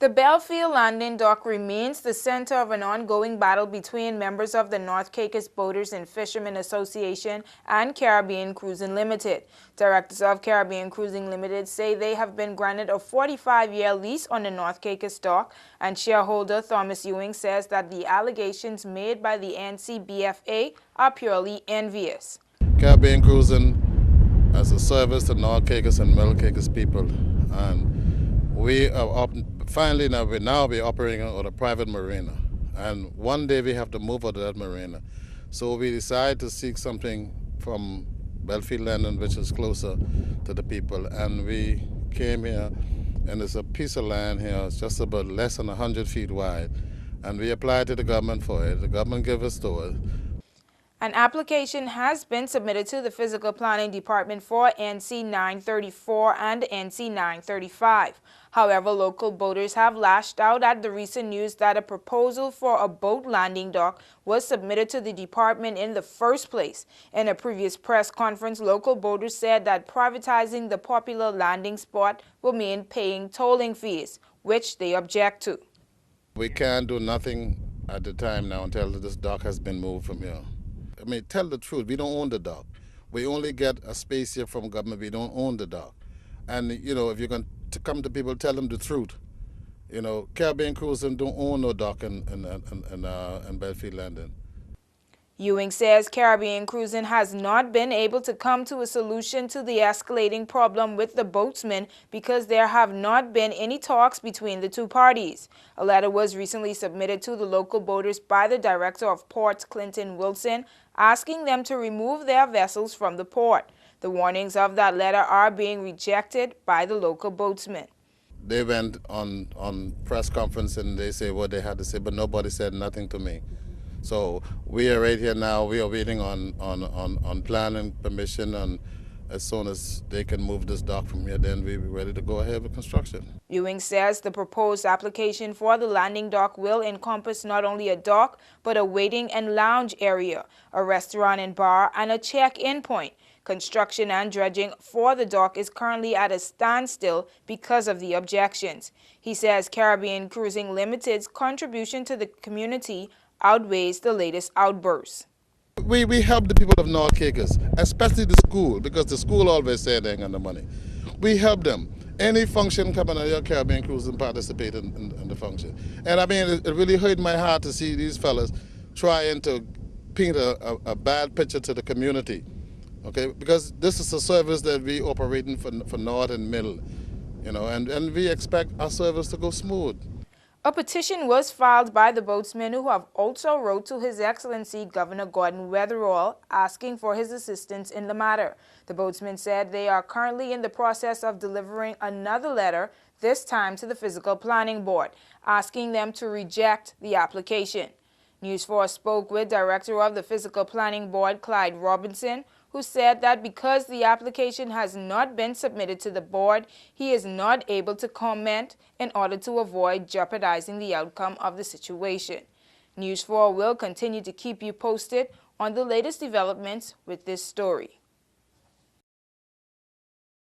The Belfield Landing Dock remains the center of an ongoing battle between members of the North Caicos Boaters and Fishermen Association and Caribbean Cruising Limited. Directors of Caribbean Cruising Limited say they have been granted a 45-year lease on the North Caicos dock, and shareholder Thomas Ewing says that the allegations made by the NCBFA are purely envious. Caribbean Cruising as a service to North Caicos and Middle Caicos people, and we are finally now be operating on a private marina, and one day we have to move out of that marina. So we decided to seek something from Belfield Landing, which is closer to the people, and we came here, and there's a piece of land here. It's just about less than 100 feet wide, and we applied to the government for it. The government gave us to it. An application has been submitted to the Physical Planning Department for NC 934 and NC 935. However, local boaters have lashed out at the recent news that a proposal for a boat landing dock was submitted to the department in the first place. In a previous press conference, local boaters said that privatizing the popular landing spot will mean paying tolling fees, which they object to. We can't do nothing at the time now until this dock has been moved from here. I mean, tell the truth, we don't own the dock. We only get a space here from government. We don't own the dock. And, you know, if you're going to come to people, tell them the truth. You know, Caribbean Cruising don't own no dock in Belfield Landing. Ewing says Caribbean Cruising has not been able to come to a solution to the escalating problem with the boatsmen because there have not been any talks between the two parties. A letter was recently submitted to the local boaters by the director of ports, Clinton Wilson, asking them to remove their vessels from the port. The warnings of that letter are being rejected by the local boatsmen. They went on press conference and they say what they had to say, but nobody said nothing to me. So we are right here now. We are waiting on planning permission, and as soon as they can move this dock from here, then we'll be ready to go ahead with construction. Ewing says the proposed application for the landing dock will encompass not only a dock, but a waiting and lounge area, a restaurant and bar, and a check-in point. Construction and dredging for the dock is currently at a standstill because of the objections. He says Caribbean Cruising Limited's contribution to the community outweighs the latest outbursts. We help the people of North Caicos, especially the school, because the school always say they ain't got the money. We help them. Any function coming out of your Caribbean Cruising participate in the function. And I mean, it really hurt my heart to see these fellas trying to paint a bad picture to the community. Okay, because this is a service that we operating for North and Middle, you know, and we expect our service to go smooth. A petition was filed by the boatsmen who have also wrote to His Excellency Governor Gordon Weatherall asking for his assistance in the matter. The boatsmen said they are currently in the process of delivering another letter, this time to the Physical Planning Board, asking them to reject the application. News 4 spoke with Director of the Physical Planning Board, Clyde Robinson, who said that because the application has not been submitted to the board, he is not able to comment in order to avoid jeopardizing the outcome of the situation. News 4 will continue to keep you posted on the latest developments with this story.